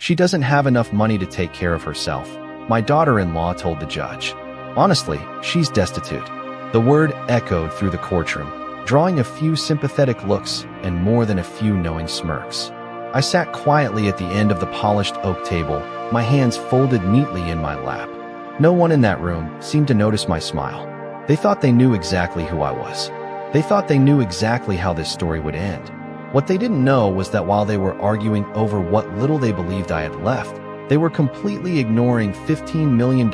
She doesn't have enough money to take care of herself, my daughter-in-law told the judge. Honestly, she's destitute. The word echoed through the courtroom, drawing a few sympathetic looks and more than a few knowing smirks. I sat quietly at the end of the polished oak table, my hands folded neatly in my lap. No one in that room seemed to notice my smile. They thought they knew exactly who I was. They thought they knew exactly how this story would end. What they didn't know was that while they were arguing over what little they believed I had left, they were completely ignoring $15 million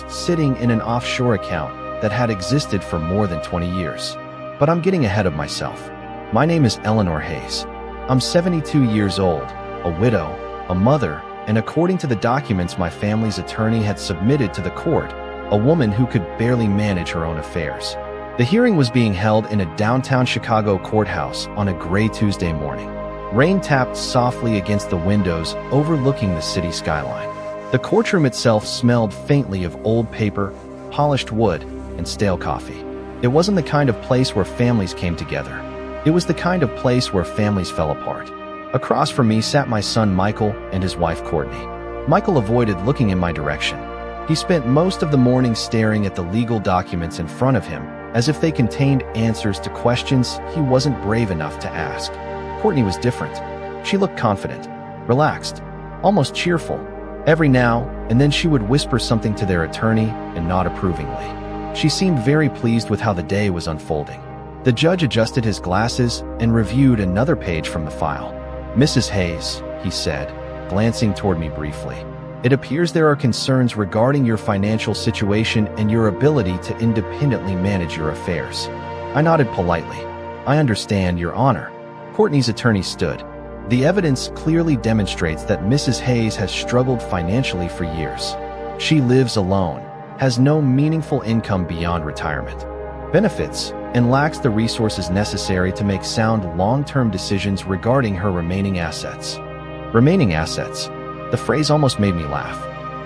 sitting in an offshore account that had existed for more than 20 years. But I'm getting ahead of myself. My name is Eleanor Hayes. I'm 72 years old, a widow, a mother, and according to the documents my family's attorney had submitted to the court, a woman who could barely manage her own affairs. The hearing was being held in a downtown Chicago courthouse on a gray Tuesday morning. Rain tapped softly against the windows overlooking the city skyline. The courtroom itself smelled faintly of old paper, polished wood, and stale coffee. It wasn't the kind of place where families came together. It was the kind of place where families fell apart. Across from me sat my son Michael and his wife Courtney. Michael avoided looking in my direction. He spent most of the morning staring at the legal documents in front of him, as if they contained answers to questions he wasn't brave enough to ask. Courtney was different. She looked confident, relaxed, almost cheerful. Every now and then she would whisper something to their attorney and nod approvingly. She seemed very pleased with how the day was unfolding. The judge adjusted his glasses and reviewed another page from the file. "Mrs. Hayes," he said, glancing toward me briefly, "it appears there are concerns regarding your financial situation and your ability to independently manage your affairs." I nodded politely. "I understand, Your Honor." Courtney's attorney stood. "The evidence clearly demonstrates that Mrs. Hayes has struggled financially for years. She lives alone, has no meaningful income beyond retirement benefits, and lacks the resources necessary to make sound long-term decisions regarding her remaining assets." Remaining assets? The phrase almost made me laugh.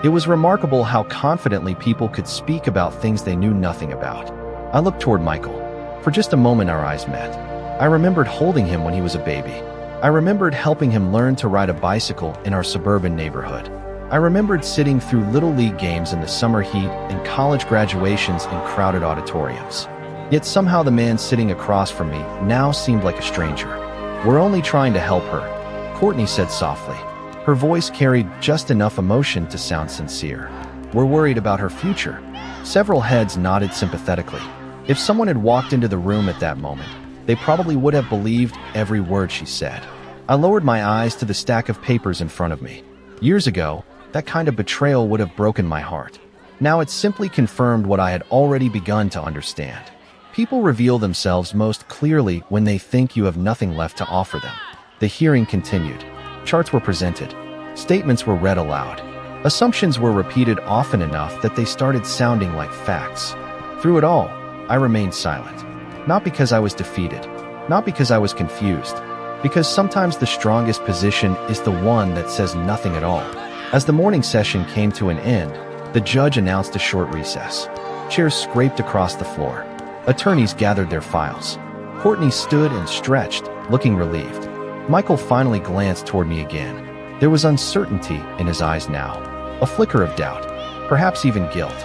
It was remarkable how confidently people could speak about things they knew nothing about. I looked toward Michael. For just a moment our eyes met. I remembered holding him when he was a baby. I remembered helping him learn to ride a bicycle in our suburban neighborhood. I remembered sitting through Little League games in the summer heat and college graduations in crowded auditoriums. Yet somehow the man sitting across from me now seemed like a stranger. "We're only trying to help her," Courtney said softly. Her voice carried just enough emotion to sound sincere. "We're worried about her future." Several heads nodded sympathetically. If someone had walked into the room at that moment, they probably would have believed every word she said. I lowered my eyes to the stack of papers in front of me. Years ago, that kind of betrayal would have broken my heart. Now it simply confirmed what I had already begun to understand. People reveal themselves most clearly when they think you have nothing left to offer them. The hearing continued. Charts were presented. Statements were read aloud. Assumptions were repeated often enough that they started sounding like facts. Through it all, I remained silent. Not because I was defeated, not because I was confused, because sometimes the strongest position is the one that says nothing at all. As the morning session came to an end, the judge announced a short recess. Chairs scraped across the floor. Attorneys gathered their files. Courtney stood and stretched, looking relieved. Michael finally glanced toward me again. There was uncertainty in his eyes now, a flicker of doubt, perhaps even guilt.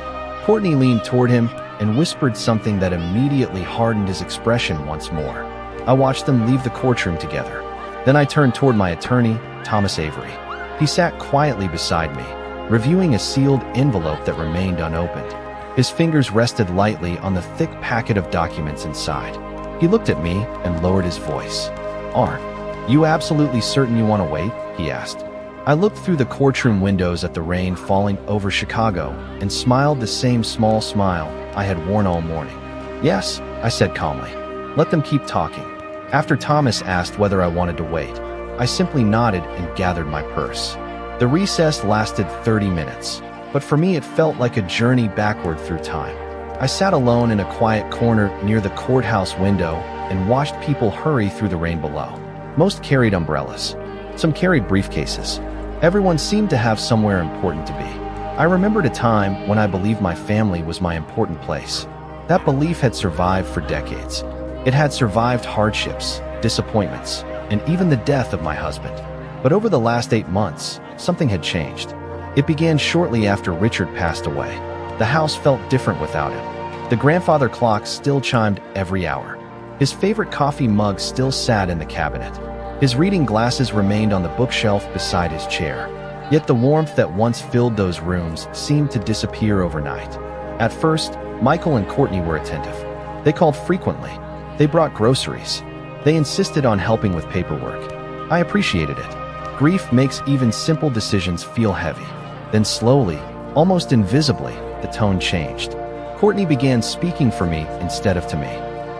Courtney leaned toward him and whispered something that immediately hardened his expression once more. I watched them leave the courtroom together. Then I turned toward my attorney, Thomas Avery. He sat quietly beside me, reviewing a sealed envelope that remained unopened. His fingers rested lightly on the thick packet of documents inside. He looked at me and lowered his voice. "Are you absolutely certain you want to wait?" he asked. I looked through the courtroom windows at the rain falling over Chicago and smiled the same small smile I had worn all morning. "Yes," I said calmly. "Let them keep talking." After Thomas asked whether I wanted to wait, I simply nodded and gathered my purse. The recess lasted 30 minutes, but for me it felt like a journey backward through time. I sat alone in a quiet corner near the courthouse window and watched people hurry through the rain below. Most carried umbrellas. Some carried briefcases. Everyone seemed to have somewhere important to be. I remembered a time when I believed my family was my important place. That belief had survived for decades. It had survived hardships, disappointments, and even the death of my husband. But over the last 8 months, something had changed. It began shortly after Richard passed away. The house felt different without him. The grandfather clock still chimed every hour. His favorite coffee mug still sat in the cabinet. His reading glasses remained on the bookshelf beside his chair. Yet the warmth that once filled those rooms seemed to disappear overnight. At first, Michael and Courtney were attentive. They called frequently. They brought groceries. They insisted on helping with paperwork. I appreciated it. Grief makes even simple decisions feel heavy. Then slowly, almost invisibly, the tone changed. Courtney began speaking for me instead of to me.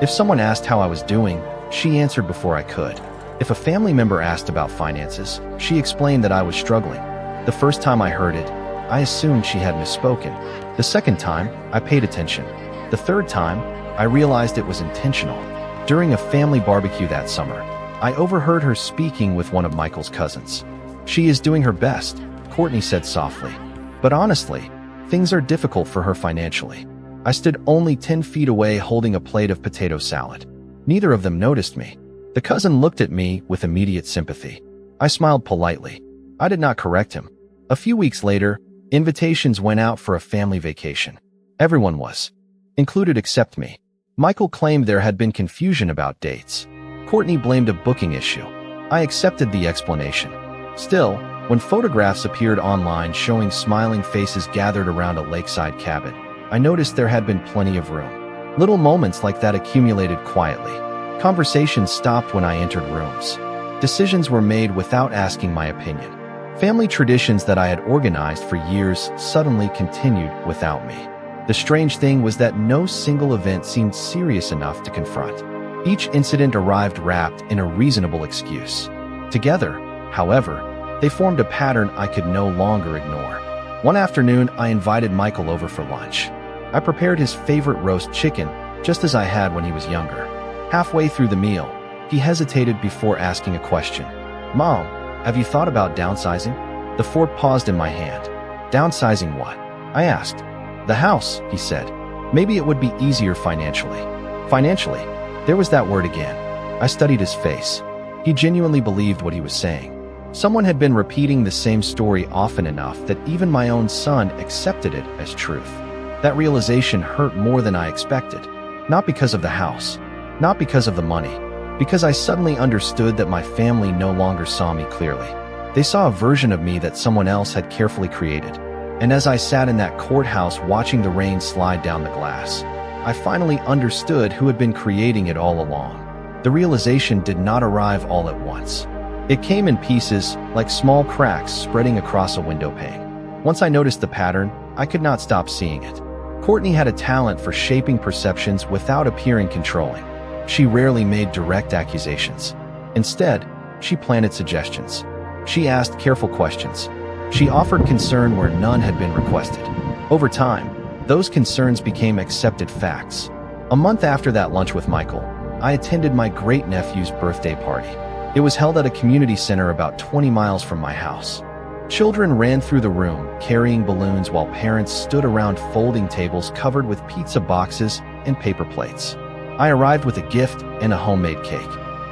If someone asked how I was doing, she answered before I could. If a family member asked about finances, she explained that I was struggling. The first time I heard it, I assumed she had misspoken. The second time, I paid attention. The third time, I realized it was intentional. During a family barbecue that summer, I overheard her speaking with one of Michael's cousins. "She is doing her best," Courtney said softly. "But honestly, things are difficult for her financially." I stood only 10 feet away holding a plate of potato salad. Neither of them noticed me. The cousin looked at me with immediate sympathy. I smiled politely. I did not correct him. A few weeks later, invitations went out for a family vacation. Everyone was included except me. Michael claimed there had been confusion about dates. Courtney blamed a booking issue. I accepted the explanation. Still, when photographs appeared online showing smiling faces gathered around a lakeside cabin, I noticed there had been plenty of room. Little moments like that accumulated quietly. Conversations stopped when I entered rooms. Decisions were made without asking my opinion. Family traditions that I had organized for years suddenly continued without me. The strange thing was that no single event seemed serious enough to confront. Each incident arrived wrapped in a reasonable excuse. Together, however, they formed a pattern I could no longer ignore. One afternoon, I invited Michael over for lunch. I prepared his favorite roast chicken, just as I had when he was younger. Halfway through the meal, he hesitated before asking a question. "Mom, have you thought about downsizing?" The fork paused in my hand. "Downsizing what?" I asked. "The house," he said. "Maybe it would be easier financially." Financially? There was that word again. I studied his face. He genuinely believed what he was saying. Someone had been repeating the same story often enough that even my own son accepted it as truth. That realization hurt more than I expected. Not because of the house, not because of the money, because I suddenly understood that my family no longer saw me clearly. They saw a version of me that someone else had carefully created. And as I sat in that courthouse watching the rain slide down the glass, I finally understood who had been creating it all along. The realization did not arrive all at once. It came in pieces, like small cracks spreading across a window pane. Once I noticed the pattern, I could not stop seeing it. Courtney had a talent for shaping perceptions without appearing controlling. She rarely made direct accusations. Instead, she planted suggestions. She asked careful questions. She offered concern where none had been requested. Over time, those concerns became accepted facts. A month after that lunch with Michael, I attended my great-nephew's birthday party. It was held at a community center about 20 miles from my house. Children ran through the room, carrying balloons while parents stood around folding tables covered with pizza boxes and paper plates. I arrived with a gift and a homemade cake.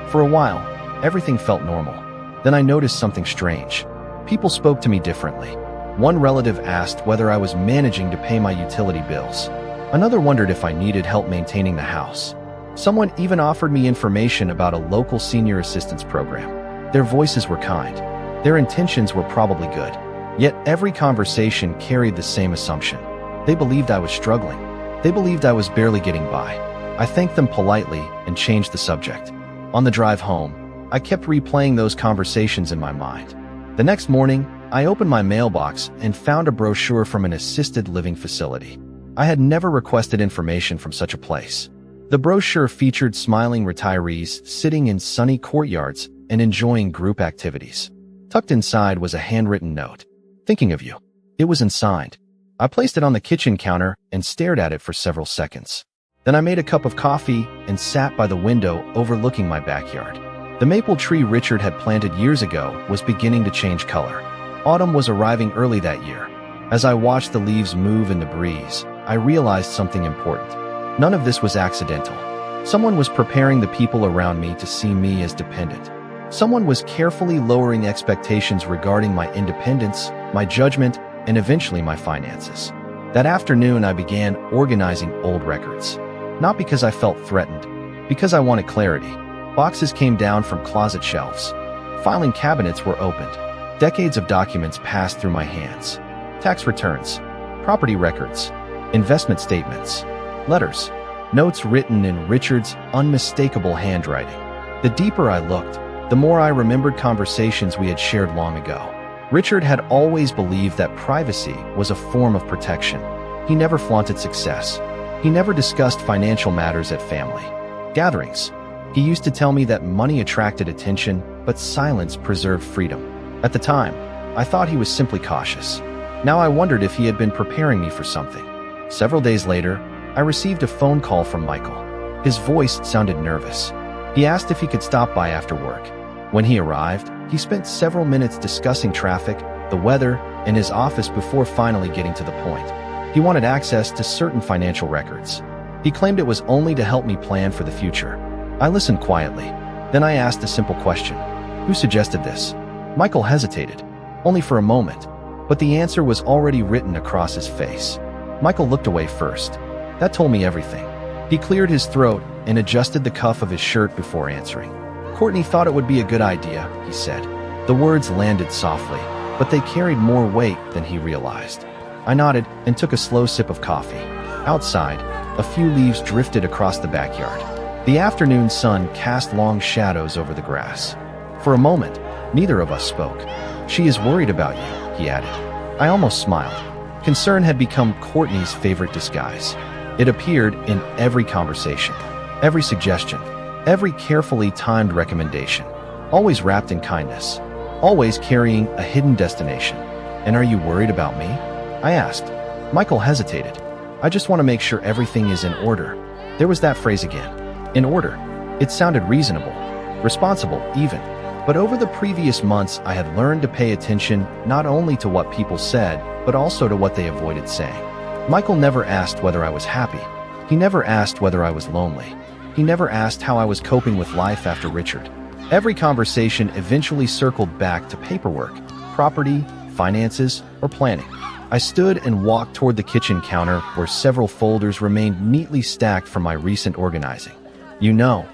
For a while, everything felt normal. Then I noticed something strange. People spoke to me differently. One relative asked whether I was managing to pay my utility bills. Another wondered if I needed help maintaining the house. Someone even offered me information about a local senior assistance program. Their voices were kind. Their intentions were probably good. Yet every conversation carried the same assumption. They believed I was struggling. They believed I was barely getting by. I thanked them politely and changed the subject. On the drive home, I kept replaying those conversations in my mind. The next morning, I opened my mailbox and found a brochure from an assisted living facility. I had never requested information from such a place. The brochure featured smiling retirees sitting in sunny courtyards and enjoying group activities. Tucked inside was a handwritten note. "Thinking of you." It was unsigned. I placed it on the kitchen counter and stared at it for several seconds. Then I made a cup of coffee and sat by the window overlooking my backyard. The maple tree Richard had planted years ago was beginning to change color. Autumn was arriving early that year. As I watched the leaves move in the breeze, I realized something important. None of this was accidental. Someone was preparing the people around me to see me as dependent. Someone was carefully lowering expectations regarding my independence, my judgment, and eventually my finances. That afternoon, I began organizing old records. Not because I felt threatened, because I wanted clarity. Boxes came down from closet shelves. Filing cabinets were opened. Decades of documents passed through my hands. Tax returns, property records, investment statements, letters, notes written in Richard's unmistakable handwriting. The deeper I looked, the more I remembered conversations we had shared long ago. Richard had always believed that privacy was a form of protection. He never flaunted success. He never discussed financial matters at family gatherings. He used to tell me that money attracted attention, but silence preserved freedom. At the time, I thought he was simply cautious. Now I wondered if he had been preparing me for something. Several days later, I received a phone call from Michael. His voice sounded nervous. He asked if he could stop by after work. When he arrived, he spent several minutes discussing traffic, the weather, and his office before finally getting to the point. He wanted access to certain financial records. He claimed it was only to help me plan for the future. I listened quietly. Then I asked a simple question. Who suggested this? Michael hesitated, only for a moment, but the answer was already written across his face. Michael looked away first. That told me everything. He cleared his throat and adjusted the cuff of his shirt before answering. Courtney thought it would be a good idea, he said. The words landed softly, but they carried more weight than he realized. I nodded and took a slow sip of coffee. Outside, a few leaves drifted across the backyard. The afternoon sun cast long shadows over the grass. For a moment, neither of us spoke. She is worried about you, he added. I almost smiled. Concern had become Courtney's favorite disguise. It appeared in every conversation, every suggestion, every carefully timed recommendation, always wrapped in kindness, always carrying a hidden destination. And are you worried about me? I asked. Michael hesitated. I just want to make sure everything is in order. There was that phrase again. In order. It sounded reasonable, responsible even. But over the previous months, I had learned to pay attention not only to what people said, but also to what they avoided saying. Michael never asked whether I was happy. He never asked whether I was lonely. He never asked how I was coping with life after Richard. Every conversation eventually circled back to paperwork, property, finances, or planning. I stood and walked toward the kitchen counter where several folders remained neatly stacked from my recent organizing. You know,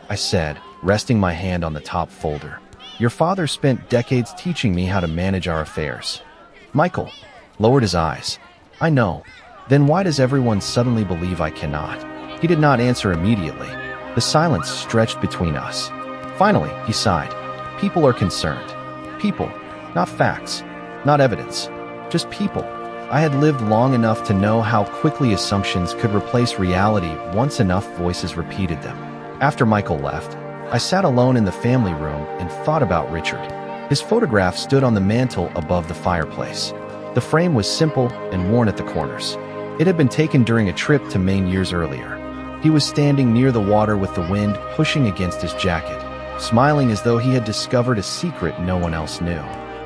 I said, resting my hand on the top folder. Your father spent decades teaching me how to manage our affairs. Michael lowered his eyes. I know. Then why does everyone suddenly believe I cannot? He did not answer immediately. The silence stretched between us. Finally, he sighed. People are concerned. People, not facts, not evidence, just people. I had lived long enough to know how quickly assumptions could replace reality once enough voices repeated them. After Michael left, I sat alone in the family room and thought about Richard. His photograph stood on the mantel above the fireplace. The frame was simple and worn at the corners. It had been taken during a trip to Maine years earlier. He was standing near the water with the wind pushing against his jacket, smiling as though he had discovered a secret no one else knew.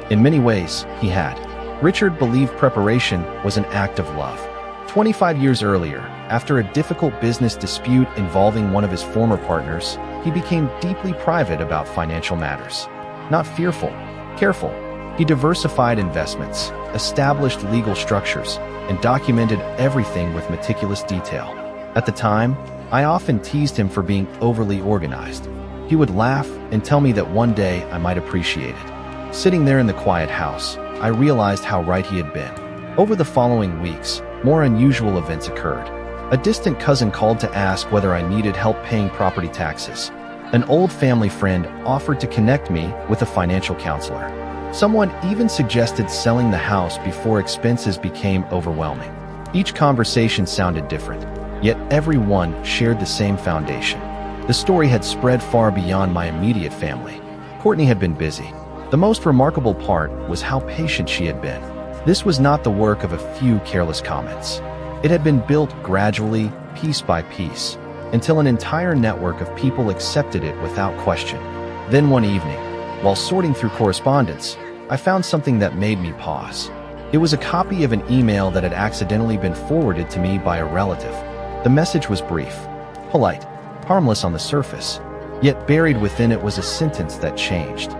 In many ways, he had. Richard believed preparation was an act of love. 25 years earlier, after a difficult business dispute involving one of his former partners, he became deeply private about financial matters. Not fearful, careful. He diversified investments, established legal structures, and documented everything with meticulous detail. At the time, I often teased him for being overly organized. He would laugh and tell me that one day I might appreciate it. Sitting there in the quiet house, I realized how right he had been. Over the following weeks, more unusual events occurred. A distant cousin called to ask whether I needed help paying property taxes. An old family friend offered to connect me with a financial counselor. Someone even suggested selling the house before expenses became overwhelming. Each conversation sounded different, yet every one shared the same foundation. The story had spread far beyond my immediate family. Courtney had been busy. The most remarkable part was how patient she had been. This was not the work of a few careless comments. It had been built gradually, piece by piece, until an entire network of people accepted it without question. Then one evening, while sorting through correspondence, I found something that made me pause. It was a copy of an email that had accidentally been forwarded to me by a relative. The message was brief, polite, harmless on the surface, Yet buried within it was a sentence that changed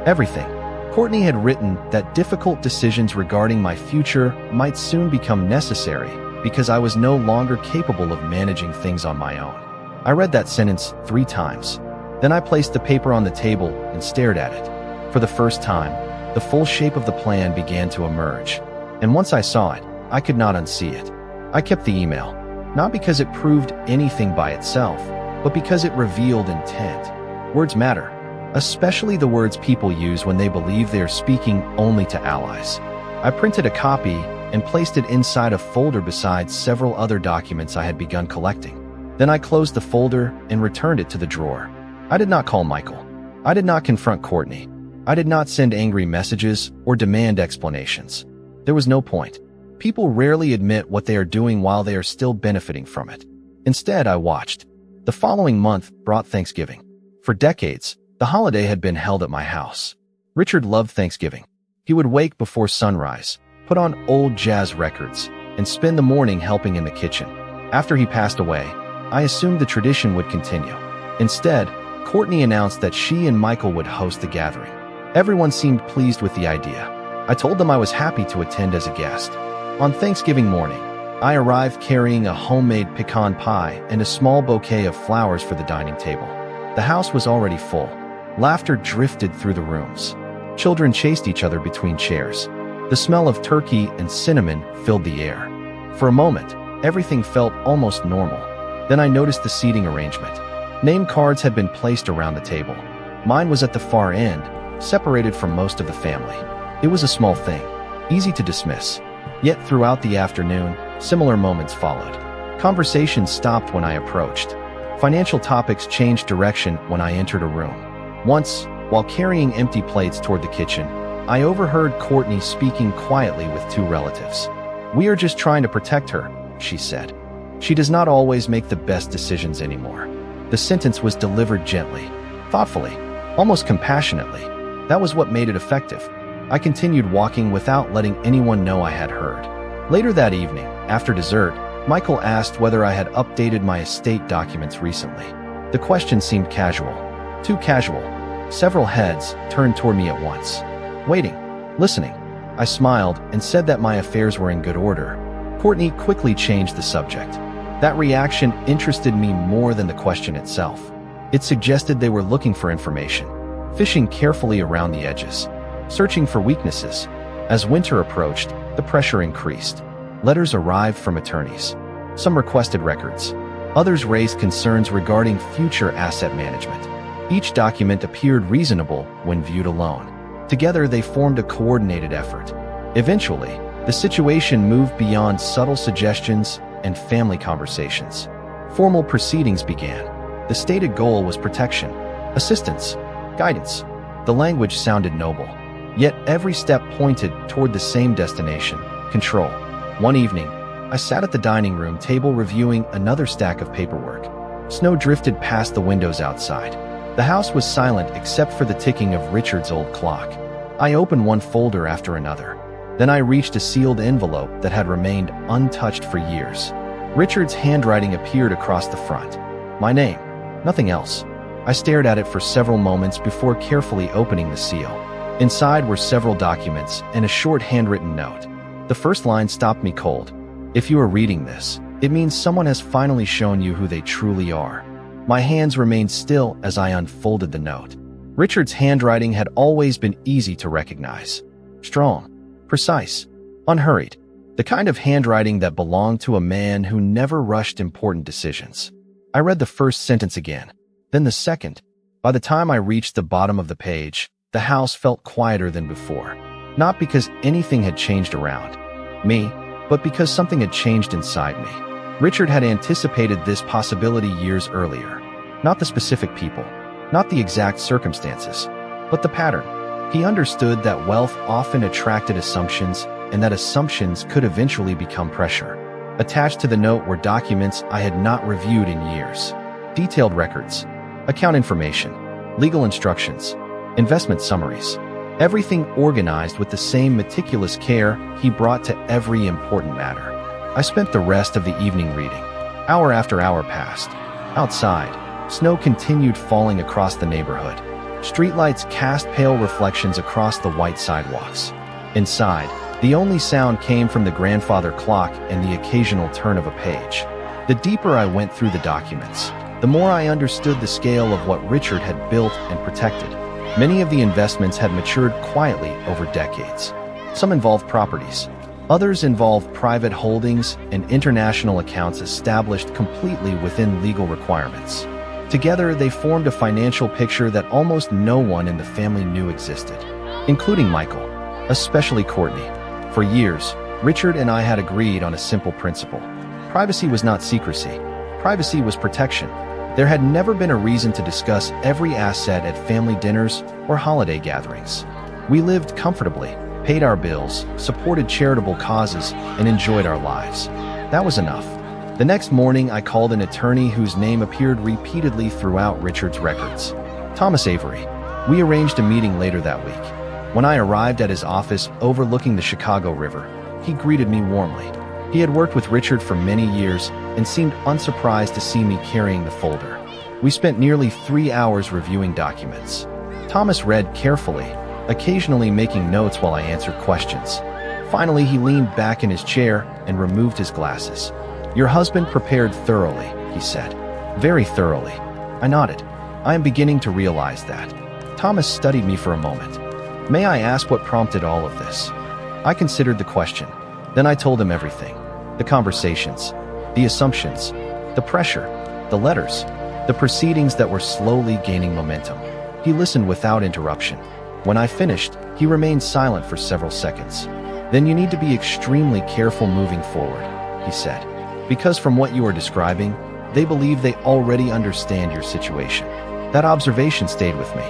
everything. Courtney had written that difficult decisions regarding my future might soon become necessary because I was no longer capable of managing things on my own. I read that sentence 3 times. Then I placed the paper on the table and stared at it. For the first time, the full shape of the plan began to emerge. And once I saw it, I could not unsee it. I kept the email, not because it proved anything by itself, but because it revealed intent. Words matter, especially the words people use when they believe they are speaking only to allies. I printed a copy and placed it inside a folder beside several other documents I had begun collecting. Then I closed the folder and returned it to the drawer. I did not call Michael. I did not confront Courtney. I did not send angry messages or demand explanations. There was no point. People rarely admit what they are doing while they are still benefiting from it. Instead, I watched. The following month brought Thanksgiving. For decades, the holiday had been held at my house. Richard loved Thanksgiving. He would wake before sunrise, put on old jazz records, and spend the morning helping in the kitchen. After he passed away, I assumed the tradition would continue. Instead, Courtney announced that she and Michael would host the gathering. Everyone seemed pleased with the idea. I told them I was happy to attend as a guest. On Thanksgiving morning, I arrived carrying a homemade pecan pie and a small bouquet of flowers for the dining table. The house was already full. Laughter drifted through the rooms. Children chased each other between chairs. The smell of turkey and cinnamon filled the air. For a moment, everything felt almost normal. Then I noticed the seating arrangement. Name cards had been placed around the table. Mine was at the far end, separated from most of the family. It was a small thing, easy to dismiss. Yet throughout the afternoon, similar moments followed. Conversations stopped when I approached. Financial topics changed direction when I entered a room. Once, while carrying empty plates toward the kitchen, I overheard Courtney speaking quietly with 2 relatives. "We are just trying to protect her," she said. "She does not always make the best decisions anymore." The sentence was delivered gently, thoughtfully, almost compassionately. That was what made it effective. I continued walking without letting anyone know I had heard. Later that evening, after dessert, Michael asked whether I had updated my estate documents recently. The question seemed casual. Too casual. Several heads turned toward me at once. Waiting. Listening. I smiled and said that my affairs were in good order. Courtney quickly changed the subject. That reaction interested me more than the question itself. It suggested they were looking for information, fishing carefully around the edges, searching for weaknesses. As winter approached, the pressure increased. Letters arrived from attorneys. Some requested records. Others raised concerns regarding future asset management. Each document appeared reasonable when viewed alone. Together, they formed a coordinated effort. Eventually, the situation moved beyond subtle suggestions and family conversations. Formal proceedings began. The stated goal was protection, assistance, guidance. The language sounded noble. Yet every step pointed toward the same destination, control. One evening, I sat at the dining room table reviewing another stack of paperwork. Snow drifted past the windows outside. The house was silent except for the ticking of Richard's old clock. I opened one folder after another. Then I reached a sealed envelope that had remained untouched for years. Richard's handwriting appeared across the front. My name, nothing else. I stared at it for several moments before carefully opening the seal. Inside were several documents and a short handwritten note. The first line stopped me cold. If you are reading this, it means someone has finally shown you who they truly are. My hands remained still as I unfolded the note. Richard's handwriting had always been easy to recognize. Strong, precise, unhurried. The kind of handwriting that belonged to a man who never rushed important decisions. I read the first sentence again, then the second. By the time I reached the bottom of the page, the house felt quieter than before. Not because anything had changed around me, but because something had changed inside me. Richard had anticipated this possibility years earlier. Not the specific people, not the exact circumstances, but the pattern. He understood that wealth often attracted assumptions and that assumptions could eventually become pressure. Attached to the note were documents I had not reviewed in years. Detailed records, account information, legal instructions, investment summaries. Everything organized with the same meticulous care he brought to every important matter. I spent the rest of the evening reading. Hour after hour passed. Outside, Snow continued falling across the neighborhood. Streetlights cast pale reflections across the white sidewalks. Inside, the only sound came from the grandfather clock and the occasional turn of a page. The deeper I went through the documents, the more I understood the scale of what Richard had built and protected. Many of the investments had matured quietly over decades. Some involved properties. Others involved private holdings and international accounts established completely within legal requirements. Together, they formed a financial picture that almost no one in the family knew existed, including Michael, especially Courtney. For years, Richard and I had agreed on a simple principle. Privacy was not secrecy. Privacy was protection. There had never been a reason to discuss every asset at family dinners or holiday gatherings. We lived comfortably, paid our bills, supported charitable causes, and enjoyed our lives. That was enough. The next morning, I called an attorney whose name appeared repeatedly throughout Richard's records. Thomas Avery. We arranged a meeting later that week. When I arrived at his office overlooking the Chicago River, he greeted me warmly. He had worked with Richard for many years and seemed unsurprised to see me carrying the folder. We spent nearly 3 hours reviewing documents. Thomas read carefully, occasionally making notes while I answered questions. Finally, he leaned back in his chair and removed his glasses. "Your husband prepared thoroughly," he said. "Very thoroughly." I nodded. "I am beginning to realize that." Thomas studied me for a moment. "May I ask what prompted all of this?" I considered the question. Then I told him everything. The conversations, the assumptions, the pressure, the letters, the proceedings that were slowly gaining momentum. He listened without interruption. When I finished, he remained silent for several seconds. "Then you need to be extremely careful moving forward," he said. "Because from what you are describing, they believe they already understand your situation." That observation stayed with me.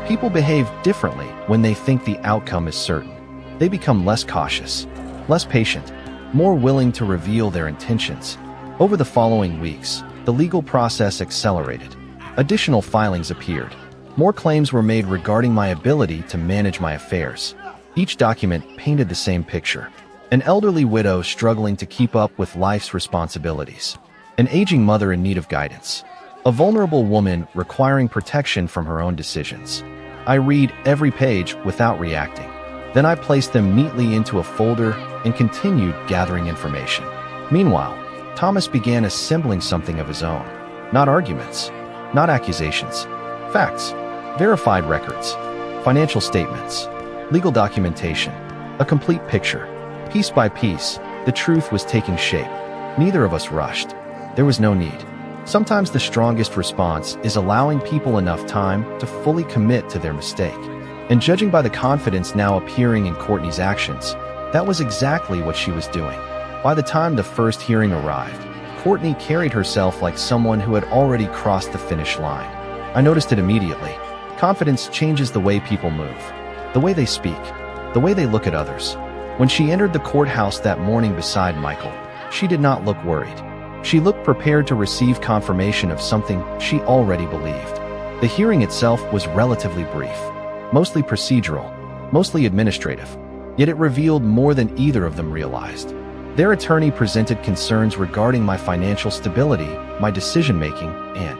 People behave differently when they think the outcome is certain. They become less cautious, less patient, more willing to reveal their intentions. Over the following weeks, the legal process accelerated. Additional filings appeared. More claims were made regarding my ability to manage my affairs. Each document painted the same picture. An elderly widow struggling to keep up with life's responsibilities. An aging mother in need of guidance. A vulnerable woman requiring protection from her own decisions. I read every page without reacting. Then I placed them neatly into a folder and continued gathering information. Meanwhile, Thomas began assembling something of his own. Not arguments, not accusations. Facts, verified records, financial statements, legal documentation, a complete picture. Piece by piece, the truth was taking shape. Neither of us rushed. There was no need. Sometimes the strongest response is allowing people enough time to fully commit to their mistake. And judging by the confidence now appearing in Courtney's actions, that was exactly what she was doing. By the time the first hearing arrived, Courtney carried herself like someone who had already crossed the finish line. I noticed it immediately. Confidence changes the way people move, the way they speak, the way they look at others. When she entered the courthouse that morning beside Michael, she did not look worried. She looked prepared to receive confirmation of something she already believed. The hearing itself was relatively brief, mostly procedural, mostly administrative, yet it revealed more than either of them realized. Their attorney presented concerns regarding my financial stability, my decision-making, and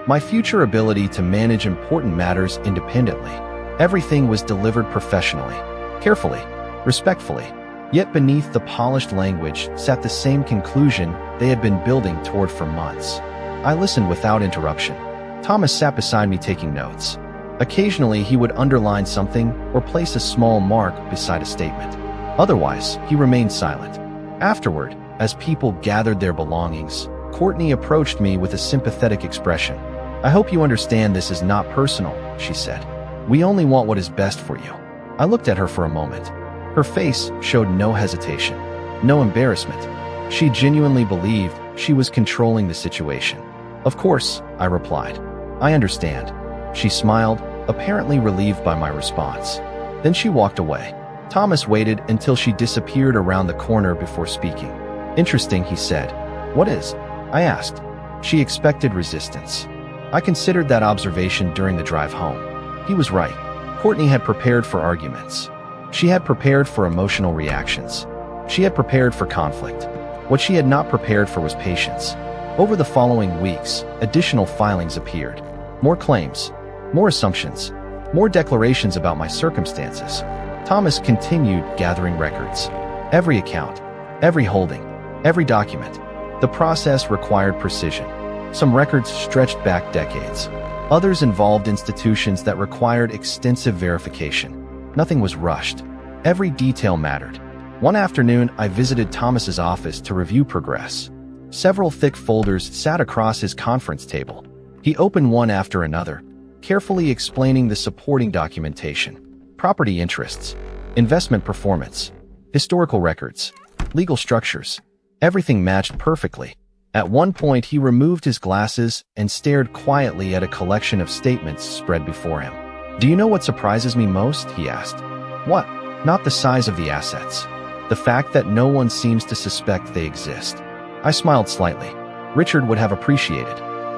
my future ability to manage important matters independently. Everything was delivered professionally, carefully, respectfully, yet beneath the polished language sat the same conclusion they had been building toward for months. I listened without interruption. Thomas sat beside me taking notes. Occasionally, he would underline something or place a small mark beside a statement. Otherwise, he remained silent. Afterward, as people gathered their belongings, Courtney approached me with a sympathetic expression. "I hope you understand this is not personal," she said. "We only want what is best for you." I looked at her for a moment. Her face showed no hesitation, no embarrassment. She genuinely believed she was controlling the situation. "Of course," I replied. "I understand." She smiled, apparently relieved by my response. Then she walked away. Thomas waited until she disappeared around the corner before speaking. "Interesting," he said. "What is?" I asked. She expected resistance. I considered that observation during the drive home. He was right. Courtney had prepared for arguments. She had prepared for emotional reactions. She had prepared for conflict. What she had not prepared for was patience. Over the following weeks, additional filings appeared. More claims, more assumptions, more declarations about my circumstances. Thomas continued gathering records. Every account, every holding, every document. The process required precision. Some records stretched back decades. Others involved institutions that required extensive verification. Nothing was rushed. Every detail mattered. One afternoon, I visited Thomas's office to review progress. Several thick folders sat across his conference table. He opened one after another, carefully explaining the supporting documentation, property interests, investment performance, historical records, legal structures. Everything matched perfectly. At one point, he removed his glasses and stared quietly at a collection of statements spread before him. "Do you know what surprises me most?" he asked. "What?" "Not the size of the assets. The fact that no one seems to suspect they exist." I smiled slightly. Richard would have appreciated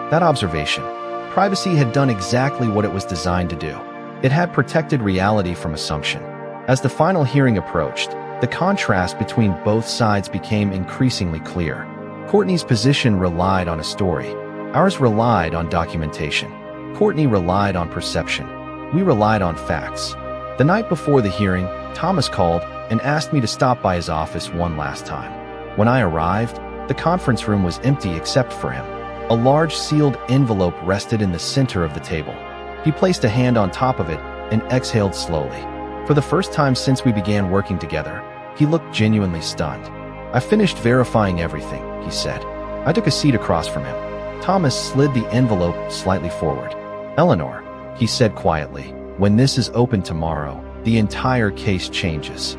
that observation. Privacy had done exactly what it was designed to do. It had protected reality from assumption. As the final hearing approached, the contrast between both sides became increasingly clear. Courtney's position relied on a story. Ours relied on documentation. Courtney relied on perception. We relied on facts. The night before the hearing, Thomas called and asked me to stop by his office one last time. When I arrived, the conference room was empty except for him. A large sealed envelope rested in the center of the table. He placed a hand on top of it and exhaled slowly. For the first time since we began working together, he looked genuinely stunned. "I finished verifying everything," he said. I took a seat across from him. Thomas slid the envelope slightly forward. "Eleanor," he said quietly, "when this is opened tomorrow, the entire case changes."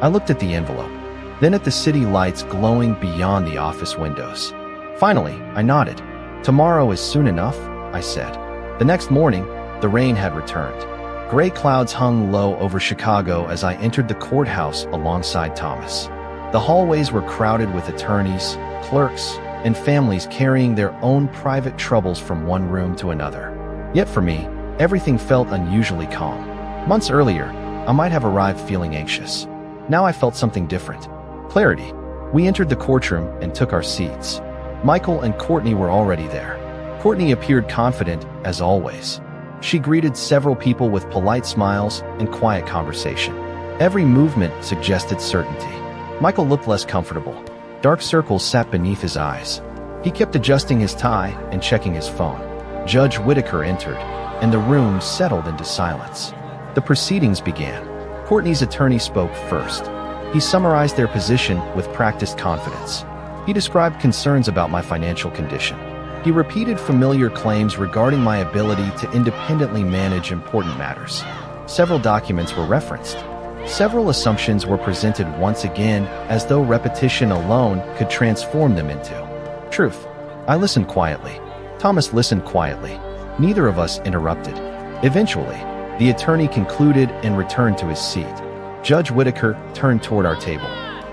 I looked at the envelope, then at the city lights glowing beyond the office windows. Finally, I nodded. "Tomorrow is soon enough," I said. The next morning, the rain had returned. Gray clouds hung low over Chicago as I entered the courthouse alongside Thomas. The hallways were crowded with attorneys, clerks, and families carrying their own private troubles from one room to another. Yet for me, everything felt unusually calm. Months earlier, I might have arrived feeling anxious. Now I felt something different. Clarity. We entered the courtroom and took our seats. Michael and Courtney were already there. Courtney appeared confident, as always. She greeted several people with polite smiles and quiet conversation. Every movement suggested certainty. Michael looked less comfortable. Dark circles sat beneath his eyes. He kept adjusting his tie and checking his phone. Judge Whitaker entered, and the room settled into silence. The proceedings began. Courtney's attorney spoke first. He summarized their position with practiced confidence. He described concerns about my financial condition. He repeated familiar claims regarding my ability to independently manage important matters. Several documents were referenced. Several assumptions were presented once again, as though repetition alone could transform them into truth. I listened quietly. Thomas listened quietly. Neither of us interrupted. Eventually, the attorney concluded and returned to his seat. Judge Whitaker turned toward our table.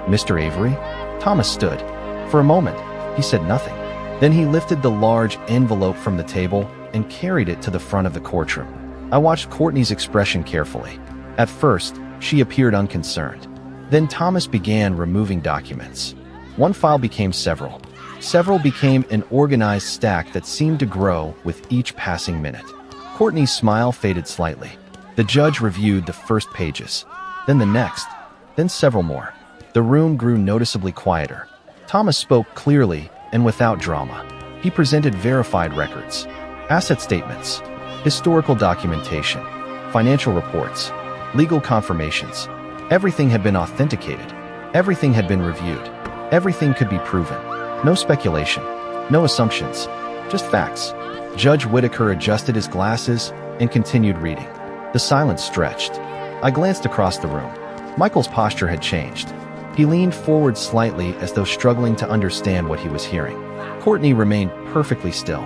"Mr. Avery?" Thomas stood. For a moment, he said nothing. Then he lifted the large envelope from the table and carried it to the front of the courtroom. I watched Courtney's expression carefully. At first, she appeared unconcerned. Then Thomas began removing documents. One file became several. Several became an organized stack that seemed to grow with each passing minute. Courtney's smile faded slightly. The judge reviewed the first pages, then the next, then several more. The room grew noticeably quieter. Thomas spoke clearly and without drama. He presented verified records, asset statements, historical documentation, financial reports, legal confirmations. Everything had been authenticated. Everything had been reviewed. Everything could be proven. No speculation, no assumptions, just facts. Judge Whitaker adjusted his glasses and continued reading. The silence stretched. I glanced across the room. Michael's posture had changed. He leaned forward slightly as though struggling to understand what he was hearing. Courtney remained perfectly still.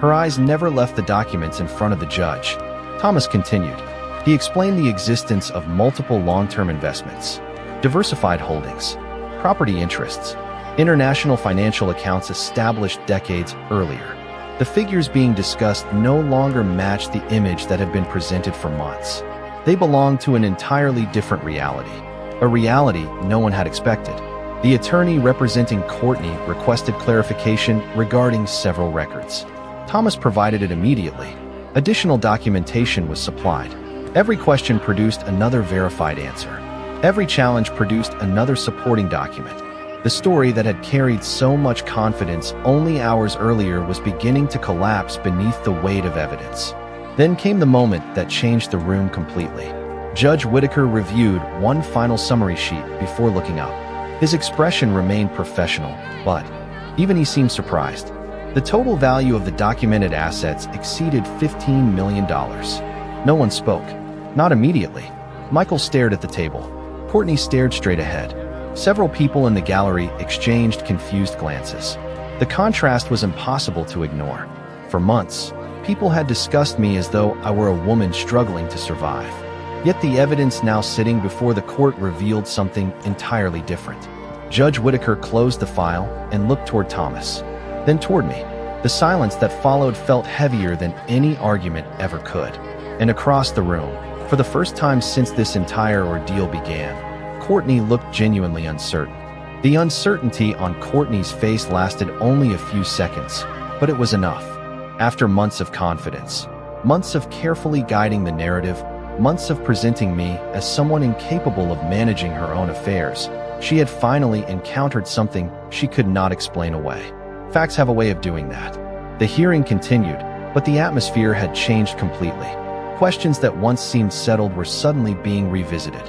Her eyes never left the documents in front of the judge. Thomas continued. He explained the existence of multiple long-term investments, diversified holdings, property interests, international financial accounts established decades earlier. The figures being discussed no longer matched the image that had been presented for months. They belonged to an entirely different reality, a reality no one had expected. The attorney representing Courtney requested clarification regarding several records. Thomas provided it immediately. Additional documentation was supplied. Every question produced another verified answer. Every challenge produced another supporting document. The story that had carried so much confidence only hours earlier was beginning to collapse beneath the weight of evidence. Then came the moment that changed the room completely. Judge Whitaker reviewed one final summary sheet before looking up. His expression remained professional, but even he seemed surprised. The total value of the documented assets exceeded $15 million. No one spoke. Not immediately. Michael stared at the table. Courtney stared straight ahead. Several people in the gallery exchanged confused glances. The contrast was impossible to ignore. For months, people had discussed me as though I were a woman struggling to survive. Yet the evidence now sitting before the court revealed something entirely different. Judge Whitaker closed the file and looked toward Thomas, then toward me. The silence that followed felt heavier than any argument ever could. And across the room, for the first time since this entire ordeal began, Courtney looked genuinely uncertain. The uncertainty on Courtney's face lasted only a few seconds, but it was enough. After months of confidence, months of carefully guiding the narrative, months of presenting me as someone incapable of managing her own affairs, she had finally encountered something she could not explain away. Facts have a way of doing that. The hearing continued, but the atmosphere had changed completely. Questions that once seemed settled were suddenly being revisited.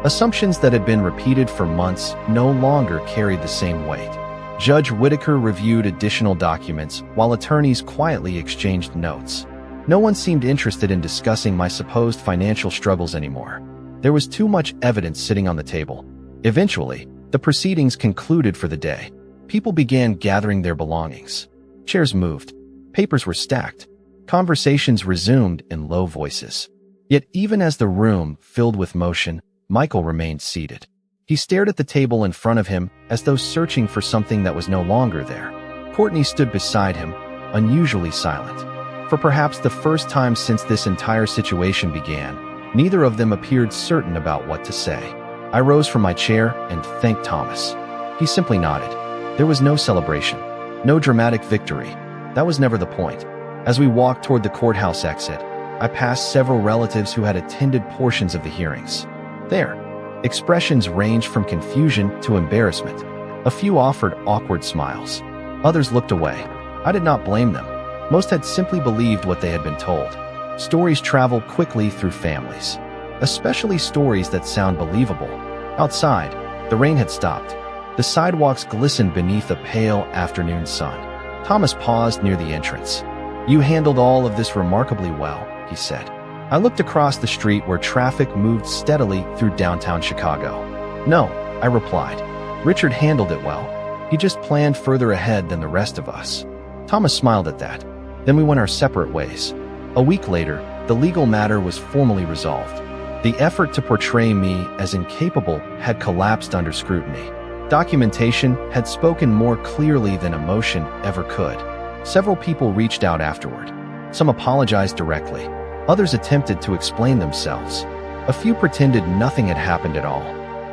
Assumptions that had been repeated for months no longer carried the same weight. Judge Whitaker reviewed additional documents while attorneys quietly exchanged notes. No one seemed interested in discussing my supposed financial struggles anymore. There was too much evidence sitting on the table. Eventually, the proceedings concluded for the day. People began gathering their belongings. Chairs moved. Papers were stacked. Conversations resumed in low voices. Yet even as the room filled with motion, Michael remained seated. He stared at the table in front of him as though searching for something that was no longer there. Courtney stood beside him, unusually silent. For perhaps the first time since this entire situation began, neither of them appeared certain about what to say. I rose from my chair and thanked Thomas. He simply nodded. There was no celebration, no dramatic victory. That was never the point. As we walked toward the courthouse exit, I passed several relatives who had attended portions of the hearings. Their expressions ranged from confusion to embarrassment. A few offered awkward smiles. Others looked away. I did not blame them. Most had simply believed what they had been told. Stories travel quickly through families, especially stories that sound believable. Outside, the rain had stopped. The sidewalks glistened beneath a pale afternoon sun. Thomas paused near the entrance. "You handled all of this remarkably well," he said. I looked across the street where traffic moved steadily through downtown Chicago. "No," I replied. "Richard handled it well. He just planned further ahead than the rest of us." Thomas smiled at that. Then we went our separate ways. A week later, the legal matter was formally resolved. The effort to portray me as incapable had collapsed under scrutiny. Documentation had spoken more clearly than emotion ever could. Several people reached out afterward. Some apologized directly. Others attempted to explain themselves. A few pretended nothing had happened at all.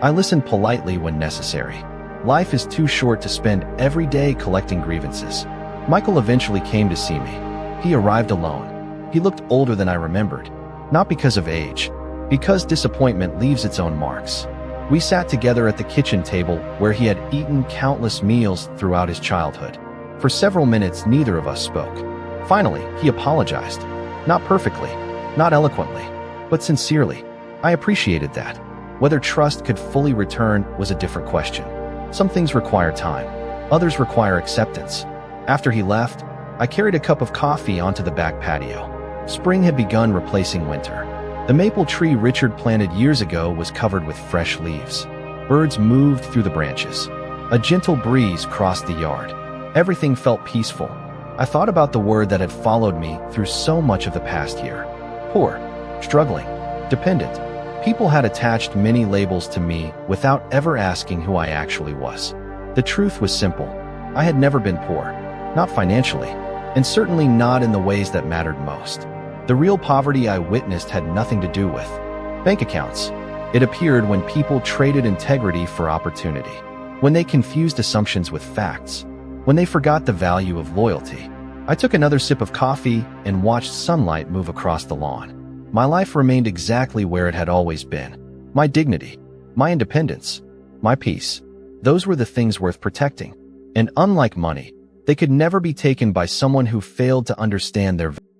I listened politely when necessary. Life is too short to spend every day collecting grievances. Michael eventually came to see me. He arrived alone. He looked older than I remembered, not because of age, because disappointment leaves its own marks. We sat together at the kitchen table where he had eaten countless meals throughout his childhood. For several minutes, neither of us spoke. Finally, he apologized. Not perfectly, not eloquently, but sincerely. I appreciated that. Whether trust could fully return was a different question. Some things require time. Others require acceptance. After he left, I carried a cup of coffee onto the back patio. Spring had begun replacing winter. The maple tree Richard planted years ago was covered with fresh leaves. Birds moved through the branches. A gentle breeze crossed the yard. Everything felt peaceful. I thought about the word that had followed me through so much of the past year. Poor, struggling, dependent. People had attached many labels to me without ever asking who I actually was. The truth was simple. I had never been poor. Not financially, and certainly not in the ways that mattered most. The real poverty I witnessed had nothing to do with bank accounts. It appeared when people traded integrity for opportunity. when they confused assumptions with facts, when they forgot the value of loyalty. I took another sip of coffee and watched sunlight move across the lawn. My life remained exactly where it had always been. My dignity, my independence, my peace. Those were the things worth protecting. And unlike money, they could never be taken by someone who failed to understand their value.